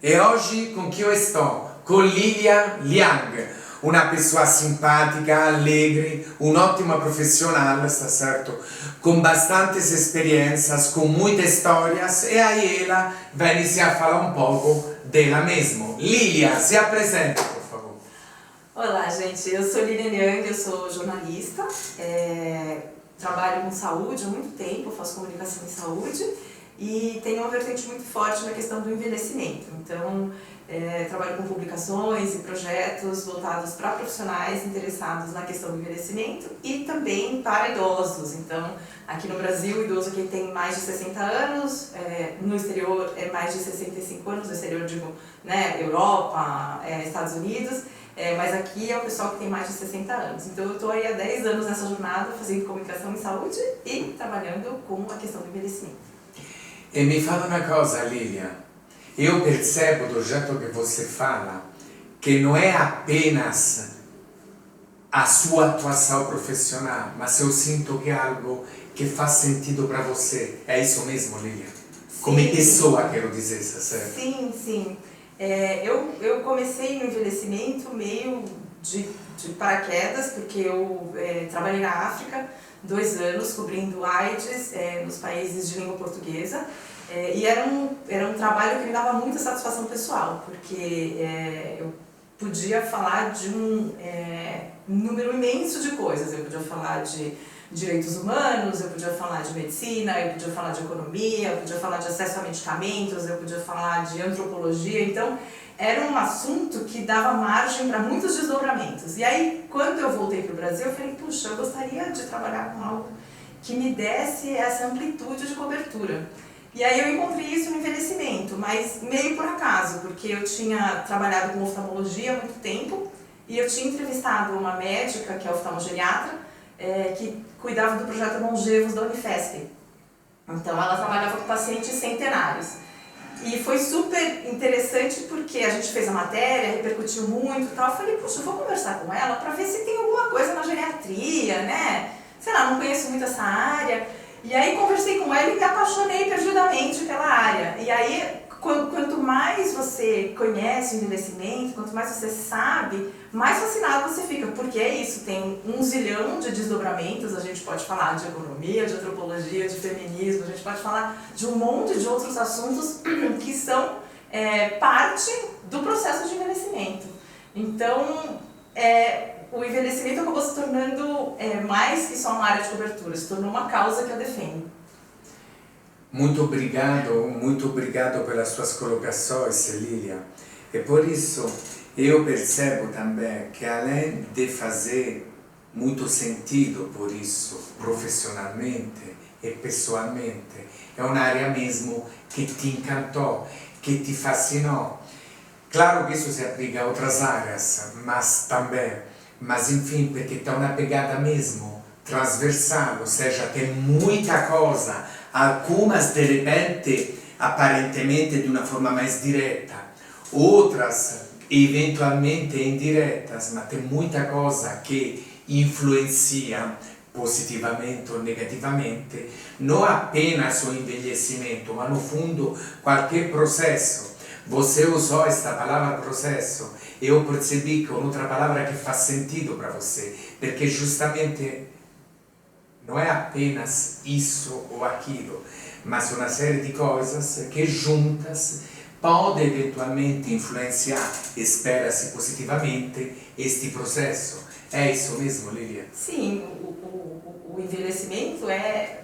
E oggi con chi io sto? Con Lilia Liang, una pessoa simpática, alegre, un'ottima profissional, está certo? Com bastantes experiências, com muitas histórias, e aí ela vai iniciar a falar um pouco dela mesmo. Lilia, se apresenta, por favor. Olá, gente. Eu sou Lilia Liang, eu sou jornalista, trabalho com saúde há muito tempo, faço comunicação em saúde e tenho uma vertente muito forte na questão do envelhecimento. Então, trabalho com publicações e projetos voltados para profissionais interessados na questão do envelhecimento e também para idosos. Então, aqui no Brasil, o idoso que tem mais de 60 anos, no exterior é mais de 65 anos, no exterior digo, né, Europa, Estados Unidos, mas aqui é o pessoal que tem mais de 60 anos. Então eu estou aí há 10 anos nessa jornada, fazendo comunicação em saúde e trabalhando com a questão do envelhecimento. E me fala uma coisa, Lilia. Eu percebo do jeito que você fala que não é apenas a sua atuação profissional, mas eu sinto que é algo que faz sentido para você. É isso mesmo, Lilia? Como pessoa, quero dizer, certo? Sim, sim. Eu comecei no envelhecimento meio de paraquedas, porque eu trabalhei na África 2 anos cobrindo AIDS nos países de língua portuguesa. E era um trabalho que me dava muita satisfação pessoal, porque eu podia falar de um número imenso de coisas. Eu podia falar de direitos humanos, eu podia falar de medicina, eu podia falar de economia, eu podia falar de acesso a medicamentos, eu podia falar de antropologia. Então, era um assunto que dava margem para muitos desdobramentos. E aí, quando eu voltei para o Brasil, eu falei, puxa, eu gostaria de trabalhar com algo que me desse essa amplitude de cobertura. E aí eu encontrei isso no envelhecimento, mas meio por acaso, porque eu tinha trabalhado com oftalmologia há muito tempo e eu tinha entrevistado uma médica, que é oftalmogeriatra, que cuidava do projeto Longevos da Unifesp. Então ela trabalhava com pacientes centenários. E foi super interessante porque a gente fez a matéria, repercutiu muito e tal. Eu falei, puxa, eu vou conversar com ela para ver se tem alguma coisa na geriatria, né? Sei lá, não conheço muito essa área. E aí conversei com ela e me apaixonei perdidamente pela área. E aí, quanto mais você conhece o envelhecimento, quanto mais você sabe, mais fascinado você fica. Porque é isso, tem 1 zilhão de desdobramentos, a gente pode falar de economia, de antropologia, de feminismo, a gente pode falar de um monte de outros assuntos que são parte do processo de envelhecimento. Então, o envelhecimento acabou se tornando mais que só uma área de cobertura, se tornou uma causa que eu defendo. Muito obrigado pelas suas colocações, Lilia. E por isso eu percebo também que além de fazer muito sentido por isso, profissionalmente e pessoalmente, é uma área mesmo que te encantou, que te fascinou. Claro que isso se aplica a outras áreas, mas enfim, porque tem uma pegada mesmo transversal, ou seja, tem muita coisa, algumas de repente, aparentemente de uma forma mais direta, outras eventualmente indiretas, mas tem muita coisa que influencia positivamente ou negativamente, não apenas o envelhecimento, mas no fundo qualquer processo. Você usou esta palavra processo, eu percebi que é outra palavra que faz sentido para você, porque justamente não é apenas isso ou aquilo, mas uma série de coisas que juntas podem eventualmente influenciar, espera-se positivamente, este processo. É isso mesmo, Lilia? Sim, o envelhecimento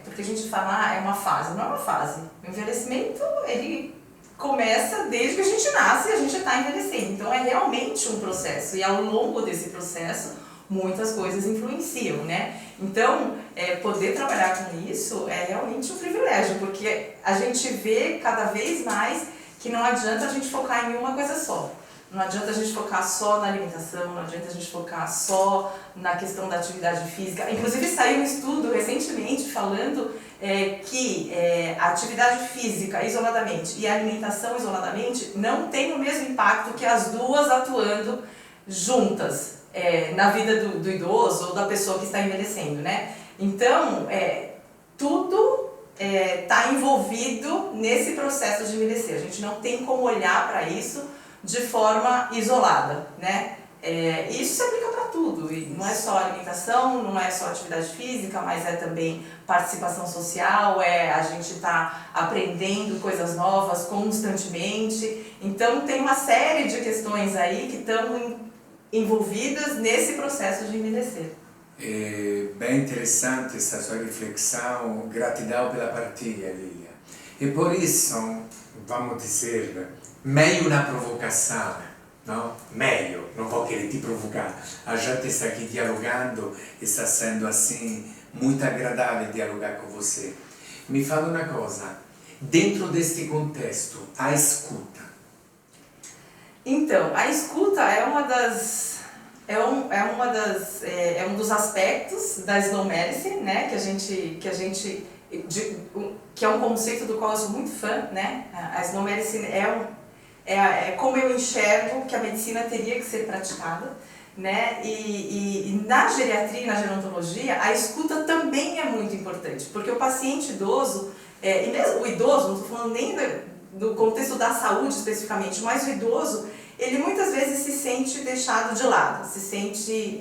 porque a gente fala, é uma fase, não é uma fase. O envelhecimento, ele começa desde que a gente nasce e a gente está envelhecendo. Então é realmente um processo e ao longo desse processo muitas coisas influenciam, né? Então poder trabalhar com isso é realmente um privilégio, porque a gente vê cada vez mais que não adianta a gente focar em uma coisa só. Não adianta a gente focar só na alimentação, não adianta a gente focar só na questão da atividade física. Inclusive saiu um estudo recentemente falando que a atividade física isoladamente e a alimentação isoladamente não tem o mesmo impacto que as duas atuando juntas na vida do idoso ou da pessoa que está envelhecendo, né? Então, tudo está envolvido nesse processo de envelhecer. A gente não tem como olhar para isso de forma isolada, né? Isso se aplica para tudo, e não é só alimentação, não é só atividade física, mas é também participação social, a gente está aprendendo coisas novas constantemente. Então tem uma série de questões aí que estão envolvidas nesse processo de envelhecer. É bem interessante essa sua reflexão, gratidão pela partilha, Lilia. E por isso, vamos dizer, meio na provocação, não? Meio, não vou querer te provocar. A gente está aqui dialogando, está sendo assim muito agradável dialogar com você. Me fala uma coisa, dentro deste contexto, a escuta. Então, a escuta é um dos aspectos da Slow Medicine, né, que é um conceito do qual eu sou muito fã, né? A Slow Medicine é como eu enxergo que a medicina teria que ser praticada, né? E na geriatria e na gerontologia, a escuta também é muito importante, porque o paciente idoso, e mesmo o idoso, não estou falando nem do contexto da saúde especificamente, mas o idoso, ele muitas vezes se sente deixado de lado, se sente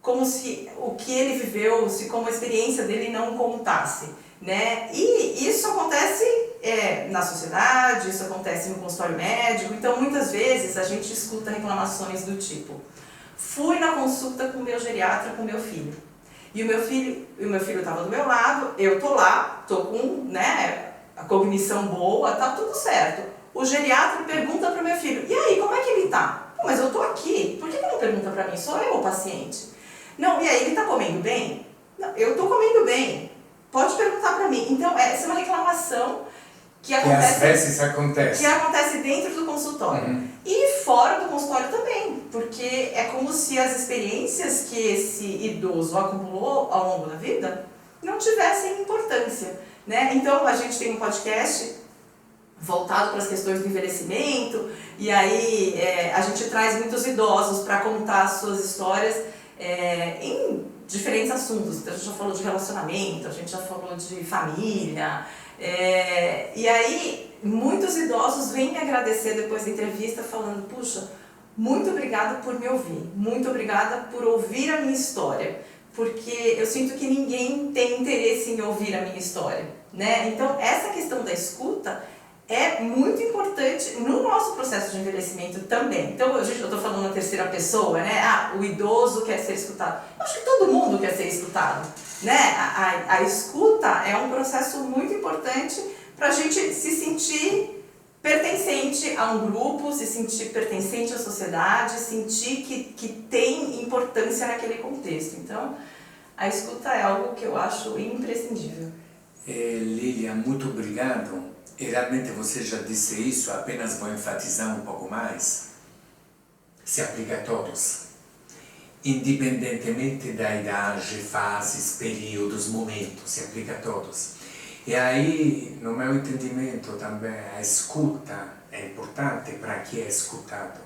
como se o que ele viveu, se como a experiência dele não contasse, né? E isso acontece na sociedade, isso acontece no consultório médico, então muitas vezes a gente escuta reclamações do tipo: fui na consulta com o meu geriatra, com o meu filho, e o meu filho estava do meu lado, eu tô lá, tô com, né, a cognição boa, tá tudo certo. O geriatra pergunta para o meu filho: e aí, como é que ele tá? Mas eu tô aqui, por que não pergunta para mim? Sou eu o paciente. Não, e aí, ele tá comendo bem? Não, eu tô comendo bem, pode perguntar para mim. Então, essa é uma reclamação que às vezes acontece. Que acontece dentro do consultório. Uhum. E fora do consultório também, porque é como se as experiências que esse idoso acumulou ao longo da vida não tivessem importância, né? Então, a gente tem um podcast voltado para as questões do envelhecimento, e aí a gente traz muitos idosos para contar as suas histórias em diferentes assuntos. Então, a gente já falou de relacionamento, a gente já falou de família, e aí muitos idosos vêm me agradecer depois da entrevista falando: puxa, muito obrigada por me ouvir, muito obrigada por ouvir a minha história, porque eu sinto que ninguém tem interesse em ouvir a minha história, né? Então, essa questão da escuta é muito importante no nosso processo de envelhecimento também. Então, eu estou falando na terceira pessoa, né? O idoso quer ser escutado. Eu acho que todo mundo quer ser escutado, né? A escuta é um processo muito importante para a gente se sentir pertencente a um grupo, se sentir pertencente à sociedade, sentir que tem importância naquele contexto. Então, a escuta é algo que eu acho imprescindível. Lilia, muito obrigado. E realmente você já disse isso, apenas vou enfatizar um pouco mais. Se aplica a todos, independentemente da idade, fases, períodos, momentos, se aplica a todos. E aí, no meu entendimento também, a escuta é importante para quem é escutado,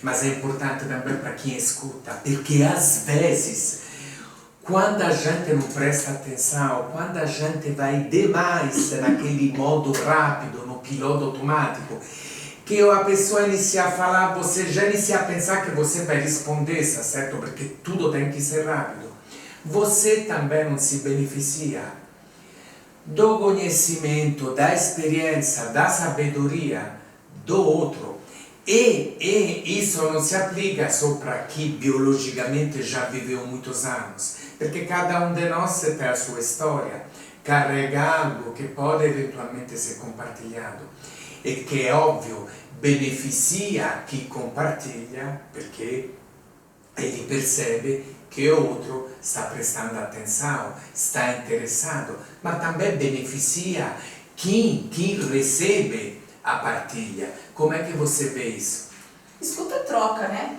mas é importante também para quem escuta, porque às vezes, quando a gente não presta atenção, quando a gente vai demais naquele modo rápido, no piloto automático, que a pessoa inicia a falar, você já inicia a pensar que você vai responder, certo? Porque tudo tem que ser rápido. Você também não se beneficia do conhecimento, da experiência, da sabedoria do outro. E isso não se aplica só para quem biologicamente já viveu muitos anos, porque cada um de nós tem a sua história, carrega algo que pode eventualmente ser compartilhado e que, é óbvio, beneficia quem compartilha, porque ele percebe que o outro está prestando atenção, está interessado, mas também beneficia quem recebe a partilha. Como é que você vê isso? Escuta é troca, né?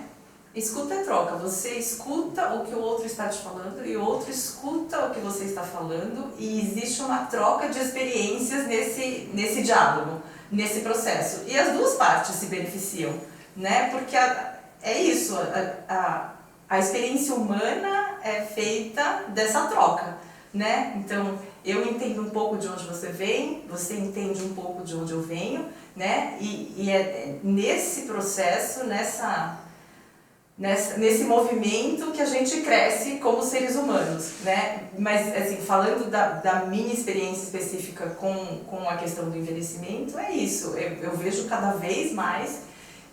Escuta é troca. Você escuta o que o outro está te falando e o outro escuta o que você está falando, e existe uma troca de experiências nesse diálogo, nesse processo. E as duas partes se beneficiam, né? Porque é isso, a experiência humana é feita dessa troca, né? Então, eu entendo um pouco de onde você vem, você entende um pouco de onde eu venho, né? E é nesse processo, nesse movimento que a gente cresce como seres humanos, né? Mas, assim, falando da minha experiência específica com a questão do envelhecimento, é isso. Eu vejo cada vez mais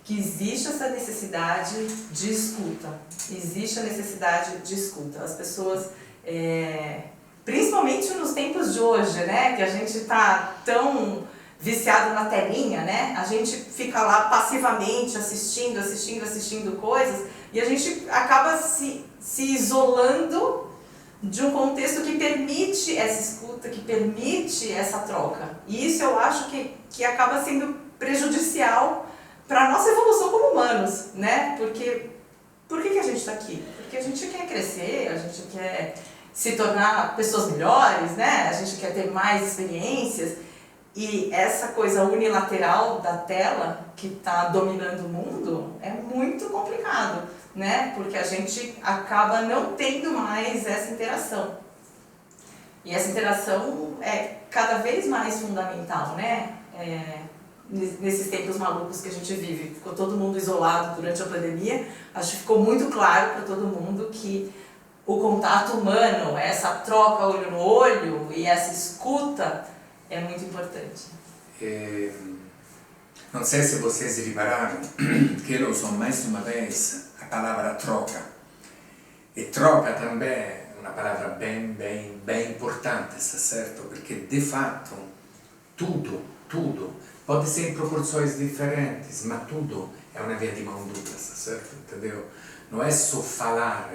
que existe essa necessidade de escuta. Existe a necessidade de escuta. As pessoas, principalmente nos tempos de hoje, né? Que a gente está tão viciado na telinha, né? A gente fica lá passivamente assistindo coisas e a gente acaba se isolando de um contexto que permite essa escuta, que permite essa troca. E isso eu acho que acaba sendo prejudicial para a nossa evolução como humanos, né? Porque por que a gente está aqui? Porque a gente quer crescer, a gente quer se tornar pessoas melhores, né? A gente quer ter mais experiências. E essa coisa unilateral da tela que está dominando o mundo é muito complicado, né? Porque a gente acaba não tendo mais essa interação. E essa interação é cada vez mais fundamental, né? Nesses tempos malucos que a gente vive. Ficou todo mundo isolado durante a pandemia. Acho que ficou muito claro para todo mundo que o contato humano, essa troca olho no olho e essa escuta é muito importante. Não sei se vocês repararam que eu uso mais uma vez a palavra troca. E troca também é uma palavra bem importante, está certo? Porque de fato tudo pode ser em proporções diferentes, mas tudo é uma via de mão dupla, está certo? Entendeu? Não é só falar,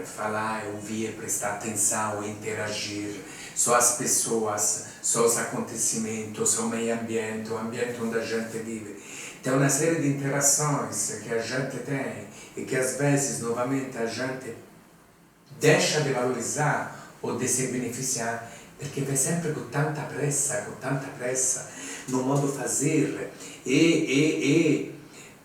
ouvir, prestar atenção, interagir, só as pessoas, só os acontecimentos, só o meio ambiente, o ambiente onde a gente vive. Tem uma série de interações que a gente tem e que às vezes, novamente, a gente deixa de valorizar ou de se beneficiar, perché vai sempre con tanta pressa no modo fazer e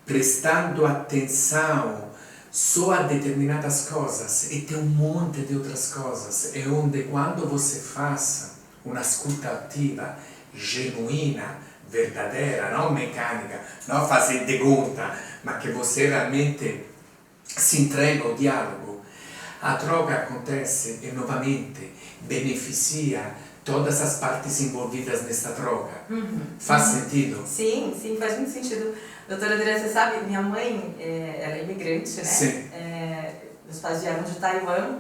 prestando atenção só a determinadas coisas, e tem um monte de outras coisas, e onde quando você faz uma escuta ativa, genuína, verdadeira, não mecânica, não fazer de conta, mas que você realmente se entrega ao diálogo, a troca acontece e novamente beneficia todas as partes envolvidas nesta troca. Faz sentido? Sim, faz muito sentido. Doutora Adriana, você sabe, minha mãe, ela é imigrante, né? Sim. Meus pais vieram de Taiwan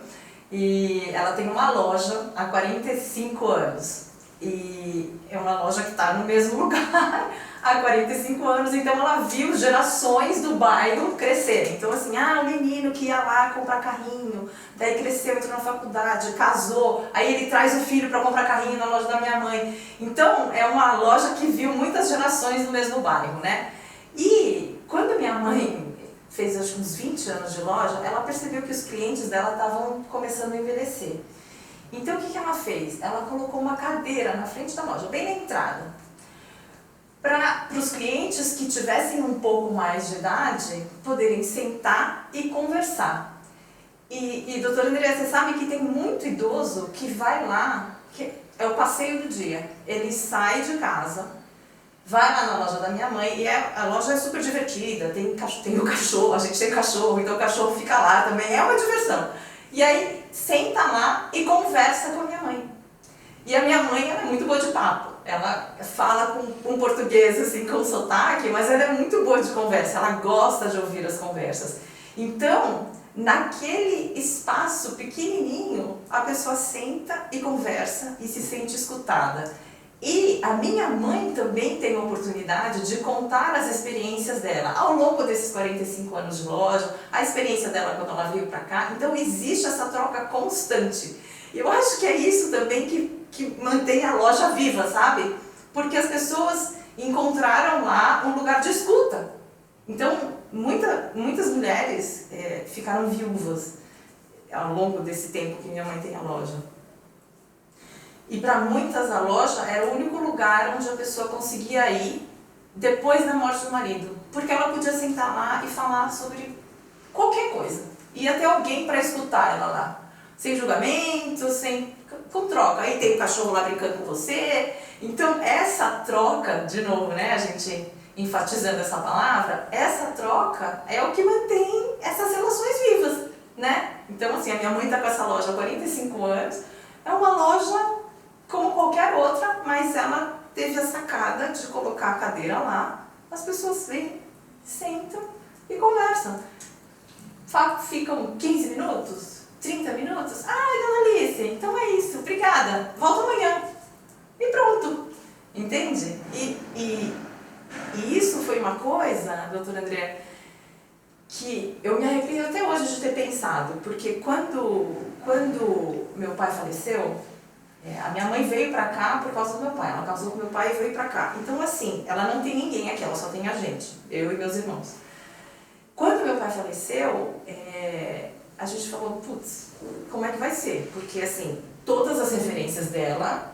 e ela tem uma loja há 45 anos. E é uma loja que está no mesmo lugar há 45 anos, então ela viu gerações do bairro crescerem. Então assim, o menino que ia lá comprar carrinho, daí cresceu, entrou na faculdade, casou, aí ele traz o filho para comprar carrinho na loja da minha mãe. Então é uma loja que viu muitas gerações no mesmo bairro, né? E quando minha mãe fez acho que uns 20 anos de loja, ela percebeu que os clientes dela estavam começando a envelhecer. Então o que ela fez? Ela colocou uma cadeira na frente da loja, bem na entrada, para os clientes que tivessem um pouco mais de idade poderem sentar e conversar. E doutora Andrea, você sabe que tem muito idoso que vai lá, que é o passeio do dia. Ele sai de casa, vai lá na loja da minha mãe, e a loja é super divertida, tem o cachorro, a gente tem cachorro, então o cachorro fica lá também, é uma diversão. E aí senta lá e conversa com a minha mãe. E a minha mãe, ela é muito boa de papo. Ela fala com um português assim, com sotaque, mas ela é muito boa de conversa. Ela gosta de ouvir as conversas. Então, naquele espaço pequenininho, a pessoa senta e conversa e se sente escutada. E a minha mãe também tem a oportunidade de contar as experiências dela ao longo desses 45 anos de loja, a experiência dela quando ela veio para cá. Então existe essa troca constante. E eu acho que é isso também que mantém a loja viva, sabe? Porque as pessoas encontraram lá um lugar de escuta. Então muitas mulheres ficaram viúvas ao longo desse tempo que minha mãe tem a loja. E para muitas a loja era o único lugar onde a pessoa conseguia ir depois da morte do marido. Porque ela podia sentar lá e falar sobre qualquer coisa. Ia ter alguém para escutar ela lá. sem julgamento, com troca. Aí tem o cachorro lá brincando com você. Então, essa troca, de novo, né, a gente enfatizando essa palavra, essa troca é o que mantém essas relações vivas, né? Então, assim, a minha mãe está com essa loja há 45 anos, é uma loja como qualquer outra, mas ela teve a sacada de colocar a cadeira lá, as pessoas vêm, sentam e conversam. Ficam 15 minutos, 30 minutos. Ai, dona Alice, então é isso, obrigada, volta amanhã. E pronto, entende? E isso foi uma coisa, doutora André, que eu me arrependo até hoje de ter pensado, porque quando meu pai faleceu, a minha mãe veio pra cá por causa do meu pai, ela casou com meu pai e veio pra cá. Então assim, ela não tem ninguém aqui, ela só tem a gente, eu e meus irmãos. Quando meu pai faleceu, a gente falou, putz, como é que vai ser? Porque assim, todas as referências dela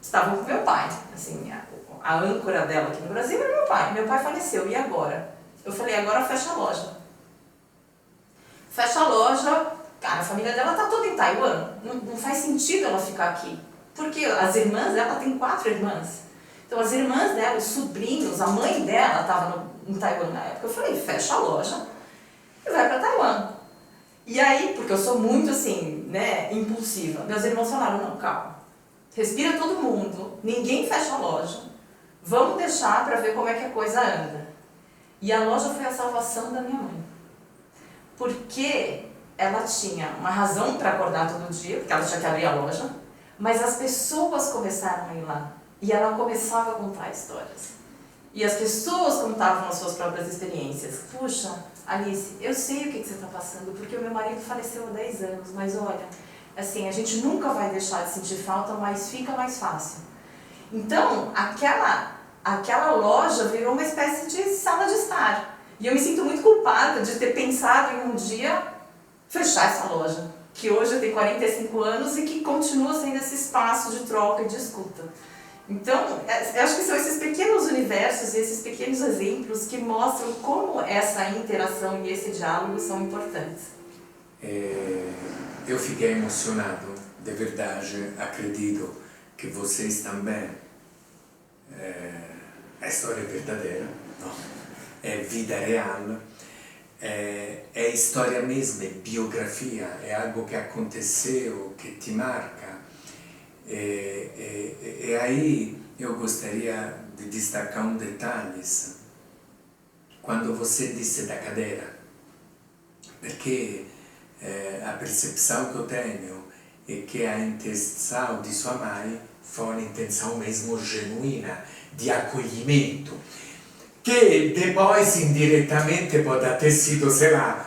estavam com meu pai, assim, a âncora dela aqui no Brasil era meu pai. Meu pai faleceu, e agora? Eu falei, agora fecha a loja. Fecha a loja, cara, a família dela tá toda em Taiwan, não faz sentido ela ficar aqui. Porque as irmãs dela, tem 4 irmãs. Então as irmãs dela, os sobrinhos, a mãe dela estava em Taiwan na época. Eu falei, fecha a loja e vai para Taiwan. E aí, porque eu sou muito assim, né, impulsiva, meus irmãos falaram, não, calma, respira todo mundo, ninguém fecha a loja, vamos deixar para ver como é que a coisa anda. E a loja foi a salvação da minha mãe. Porque ela tinha uma razão para acordar todo dia, porque ela tinha que abrir a loja, mas as pessoas começaram a ir lá. E ela começava a contar histórias. E as pessoas contavam as suas próprias experiências. Puxa, Alice, eu sei o que você está passando, porque o meu marido faleceu há 10 anos, mas olha, assim, a gente nunca vai deixar de sentir falta, mas fica mais fácil. Então, aquela loja virou uma espécie de sala de estar. E eu me sinto muito culpada de ter pensado em um dia fechar essa loja, que hoje tem 45 anos e que continua sendo esse espaço de troca e de escuta. Então, eu acho que são esses pequenos universos e esses pequenos exemplos que mostram como essa interação e esse diálogo são importantes. Eu fiquei emocionado, de verdade, acredito que vocês também. A história é verdadeira, não? É vida real, é história mesmo, é biografia, é algo que aconteceu, que te marca. E aí eu gostaria de destacar um detalhe, quando você disse da cadeira, porque a percepção que eu tenho é que a intenção de sua mãe foi uma intenção mesmo genuína, de acolhimento, que depois indiretamente pode ter sido, sei lá,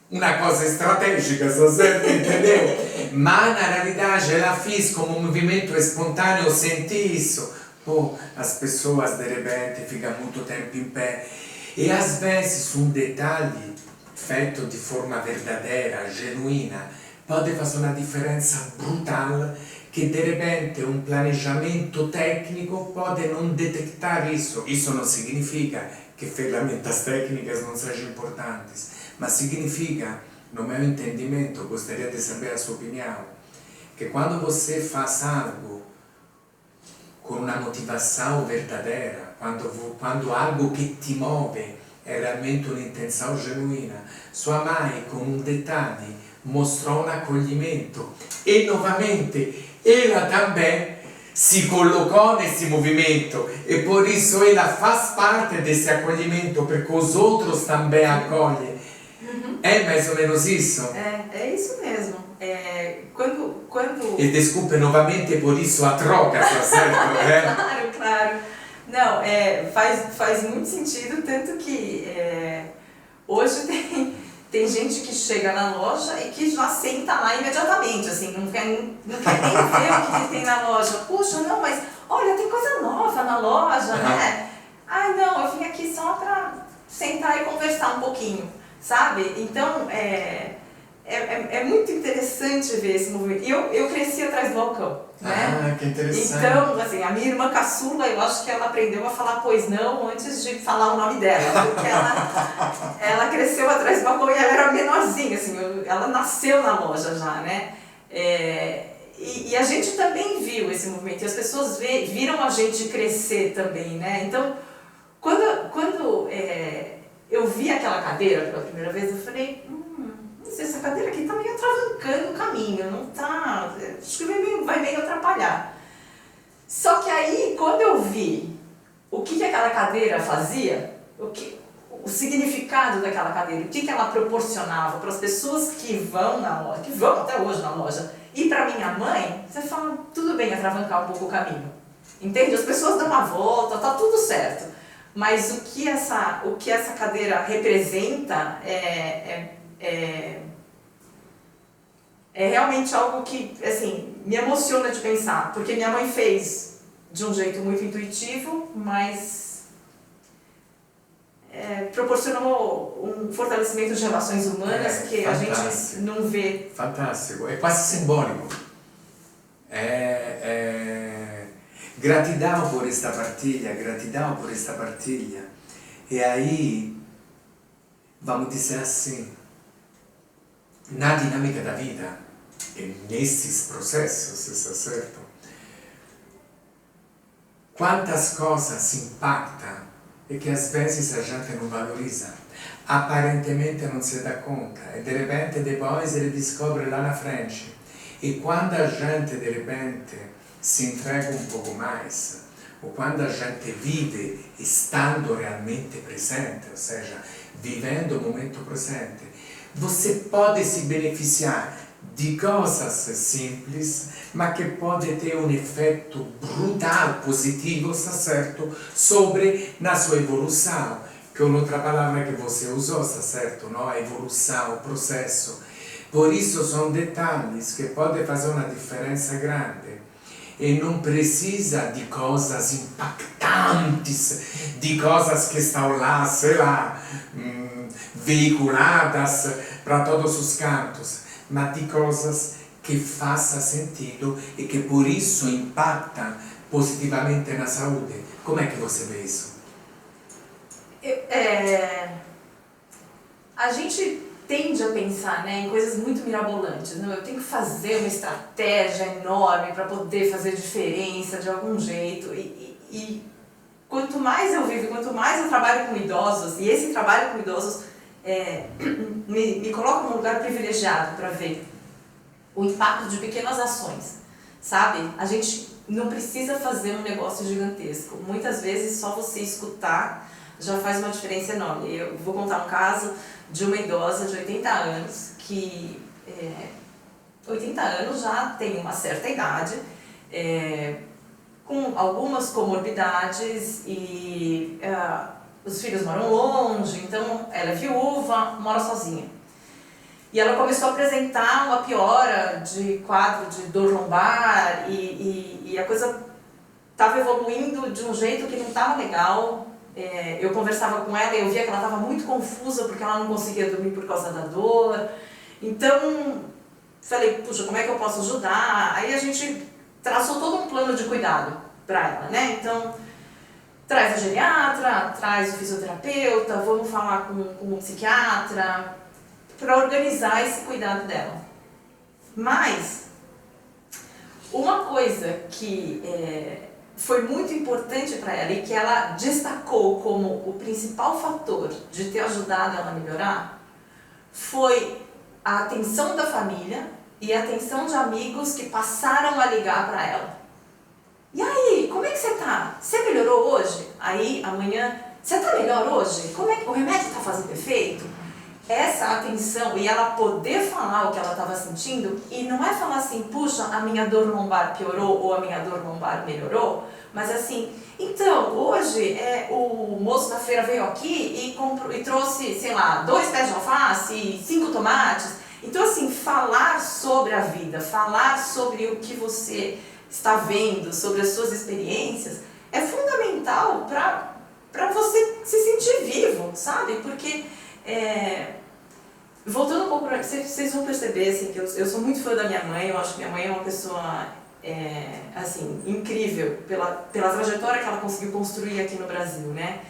uma coisa estratégica, entendeu? Mas na realidade ela fez como um movimento espontâneo, eu senti isso. Pô, as pessoas de repente ficam muito tempo em pé. E às vezes um detalhe feito de forma verdadeira, genuína, pode fazer uma diferença brutal, que de repente um planejamento técnico pode não detectar isso. Isso não significa que ferramentas técnicas não sejam importantes, mas significa, no meu entendimento, gostaria de saber a sua opinião, que quando você faz algo com uma motivação verdadeira, quando algo que te move é realmente uma intenção genuína, sua mãe com um detalhe mostrou um acolhimento e novamente ela também se colocou nesse movimento e por isso ela faz parte desse acolhimento, porque os outros também acolhem. É mais ou menos isso? É isso mesmo. Quando... E desculpe novamente por isso a troca, tá certo? Claro. Não, faz muito sentido, tanto que hoje tem gente que chega na loja e que já senta lá imediatamente, assim, não quer nem ver o que tem na loja. Puxa, não, mas olha, tem coisa nova na loja, né? Ai, não, eu vim aqui só pra sentar e conversar um pouquinho, sabe? Então, é muito interessante ver esse movimento. E eu cresci atrás do balcão, né? Ah, que interessante. Então, assim, a minha irmã caçula, eu acho que ela aprendeu a falar pois não antes de falar o nome dela, porque ela cresceu atrás do balcão e ela era menorzinha, assim, ela nasceu na loja já, né? E a gente também viu esse movimento, e as pessoas viram a gente crescer também, né? Então, quando eu vi aquela cadeira pela primeira vez, eu falei, não sei, essa cadeira aqui tá meio atravancando o caminho, não tá, acho que vai meio atrapalhar. Só que aí, quando eu vi o que aquela cadeira fazia, o significado daquela cadeira, o que ela proporcionava para as pessoas que vão na loja, que vão até hoje na loja, e para minha mãe, você fala, tudo bem atravancar um pouco o caminho. Entende? As pessoas dão uma volta, tá tudo certo. Mas o que essa cadeira representa é realmente algo que, assim, me emociona de pensar, porque minha mãe fez de um jeito muito intuitivo, mas proporcionou um fortalecimento de relações humanas que fantástico. A gente não vê. Fantástico, é quase simbólico. Gratidão por esta partilha, gratidão por esta partilha. E aí, vamos dizer assim, na dinâmica da vida, e nesses processos, está certo? Quantas coisas impactam e que às vezes a gente não valoriza, aparentemente não se dá conta, e de repente depois ele descobre lá na frente. E quando a gente de repente se entrega um pouco mais, ou quando a gente vive estando realmente presente, ou seja, vivendo o momento presente, você pode se beneficiar de coisas simples, mas que pode ter um efeito brutal, positivo, está certo, sobre na sua evolução, que é outra palavra que você usou, está certo, não? A evolução, o processo. Por isso são detalhes que podem fazer uma diferença grande. E não precisa de coisas impactantes, de coisas que estão lá, sei lá, veiculadas para todos os cantos, mas de coisas que façam sentido e que por isso impactam positivamente na saúde. Como é que você vê isso? A gente tende a pensar, né, em coisas muito mirabolantes. Não? Eu tenho que fazer uma estratégia enorme para poder fazer diferença de algum jeito. E quanto mais eu vivo, quanto mais eu trabalho com idosos, e esse trabalho com idosos me coloca num lugar privilegiado para ver o impacto de pequenas ações, sabe? A gente não precisa fazer um negócio gigantesco. Muitas vezes só você escutar já faz uma diferença enorme. Eu vou contar um caso de uma idosa de 80 anos que 80 anos já tem uma certa idade, com algumas comorbidades e os filhos moram longe, então ela é viúva, mora sozinha. E ela começou a apresentar uma piora de quadro de dor lombar e a coisa estava evoluindo de um jeito que não estava legal. Eu conversava com ela e eu via que ela estava muito confusa porque ela não conseguia dormir por causa da dor. Então, falei, puxa, como é que eu posso ajudar? Aí a gente traçou todo um plano de cuidado para ela, né? Então, traz a geriatra, traz o fisioterapeuta, vamos falar com o psiquiatra, para organizar esse cuidado dela. Mas, uma coisa que foi muito importante para ela e que ela destacou como o principal fator de ter ajudado ela a melhorar foi a atenção da família e a atenção de amigos que passaram a ligar para ela. E aí, como é que você tá? Você melhorou hoje? Aí, amanhã, você tá melhor hoje? Como é que o remédio tá fazendo efeito? Essa atenção e ela poder falar o que ela estava sentindo, e não é falar assim, puxa, a minha dor lombar piorou ou a minha dor lombar melhorou, mas assim, então, hoje o moço da feira veio aqui e trouxe, sei lá, 2 pés de alface e 5 tomates. Então assim, falar sobre a vida, falar sobre o que você está vendo, sobre as suas experiências, é fundamental para você se sentir vivo, sabe? Porque voltando um pouco para vocês vão perceber assim, que eu sou muito fã da minha mãe. Eu acho que minha mãe é uma pessoa assim, incrível pela trajetória que ela conseguiu construir aqui no Brasil, né?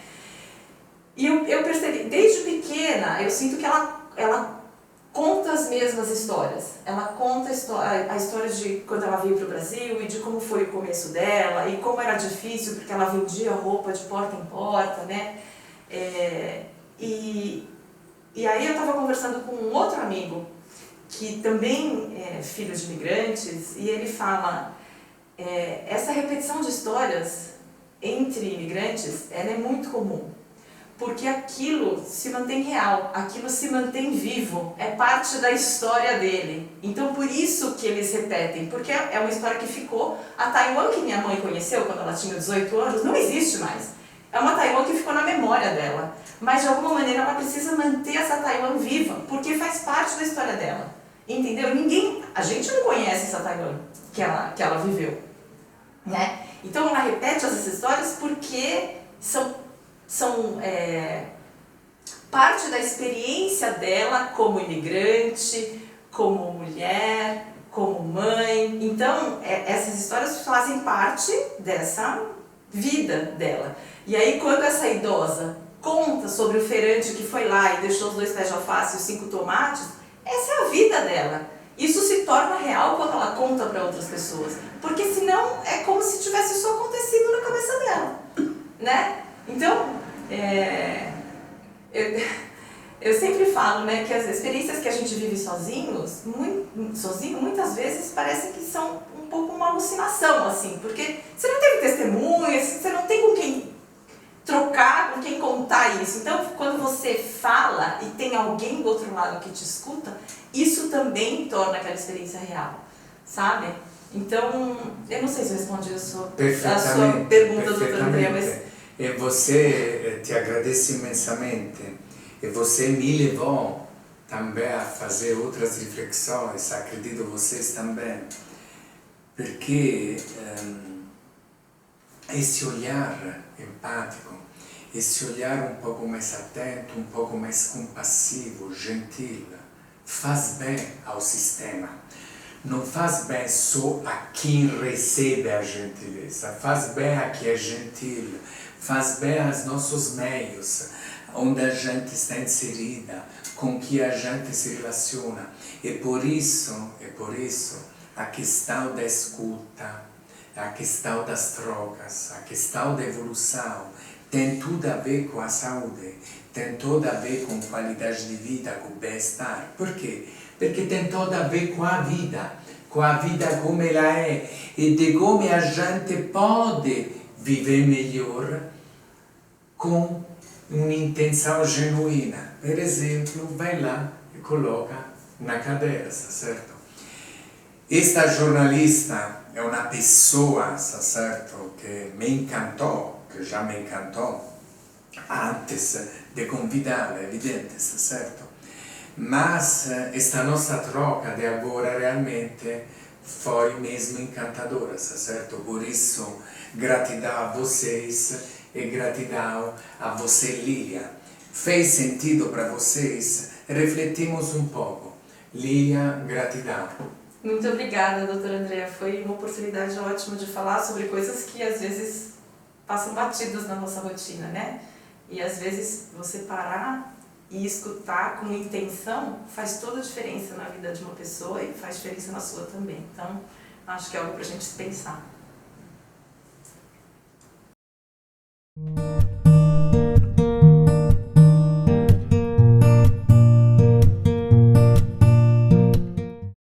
E eu percebi, desde pequena, eu sinto que ela conta as mesmas histórias. Ela conta a história de quando ela veio para o Brasil e de como foi o começo dela e como era difícil porque ela vendia roupa de porta em porta, né? E aí eu estava conversando com um outro amigo que também é filho de imigrantes e ele fala, essa repetição de histórias entre imigrantes, ela é muito comum. Porque aquilo se mantém real, aquilo se mantém vivo, é parte da história dele. Então por isso que eles repetem, porque é uma história que ficou. A Taiwan que minha mãe conheceu quando ela tinha 18 anos não existe mais. É uma Taiwan que ficou na memória dela. Mas de alguma maneira ela precisa manter essa Taiwan viva, porque faz parte da história dela. Entendeu? A gente não conhece essa Taiwan que ela viveu. Né? Então ela repete essas histórias porque são parte da experiência dela como imigrante, como mulher, como mãe. Então, essas histórias fazem parte dessa vida dela. E aí, quando essa idosa conta sobre o feirante que foi lá e deixou os 2 pés de alface e os 5 tomates, essa é a vida dela. Isso se torna real quando ela conta para outras pessoas. Porque senão é como se tivesse só acontecido na cabeça dela. Né? Então, eu sempre falo, né, que as experiências que a gente vive sozinho, muitas vezes parecem que são um pouco uma alucinação, assim, porque você não teve testemunhas, você não tem com quem trocar, com quem contar isso. Então, quando você fala e tem alguém do outro lado que te escuta, isso também torna aquela experiência real, sabe? Então, eu não sei se eu respondi a sua pergunta, doutor André, mas... E você, te agradeço imensamente, e você me levou também a fazer outras reflexões, acredito vocês também, porque esse olhar empático, esse olhar um pouco mais atento, um pouco mais compassivo, gentil, faz bem ao sistema. Não faz bem só a quem recebe a gentileza, faz bem a quem é gentil, faz bem aos nossos meios, onde a gente está inserida, com que a gente se relaciona. E por isso, a questão da escuta, a questão das trocas, a questão da evolução, tem tudo a ver com a saúde, tem tudo a ver com qualidade de vida, com bem-estar. Por quê? Porque tem tudo a ver com a vida como ela é, e de como a gente pode viver melhor com uma intenção genuína. Per exemplo, vai lá e coloca na cadeira, certo? Esta jornalista é uma pessoa, certo, que me encantou, que já me encantou antes de convidá-la, evidente, certo? Mas esta nossa troca de agora realmente foi mesmo encantadora, certo? Por isso, gratidão a vocês e gratidão a você, Lilia. Fez sentido para vocês? Refletimos um pouco. Lilia, gratidão. Muito obrigada, doutora Andrea. Foi uma oportunidade ótima de falar sobre coisas que às vezes passam batidas na nossa rotina, né? E às vezes você parar e escutar com intenção faz toda a diferença na vida de uma pessoa e faz diferença na sua também. Então, acho que é algo para a gente pensar.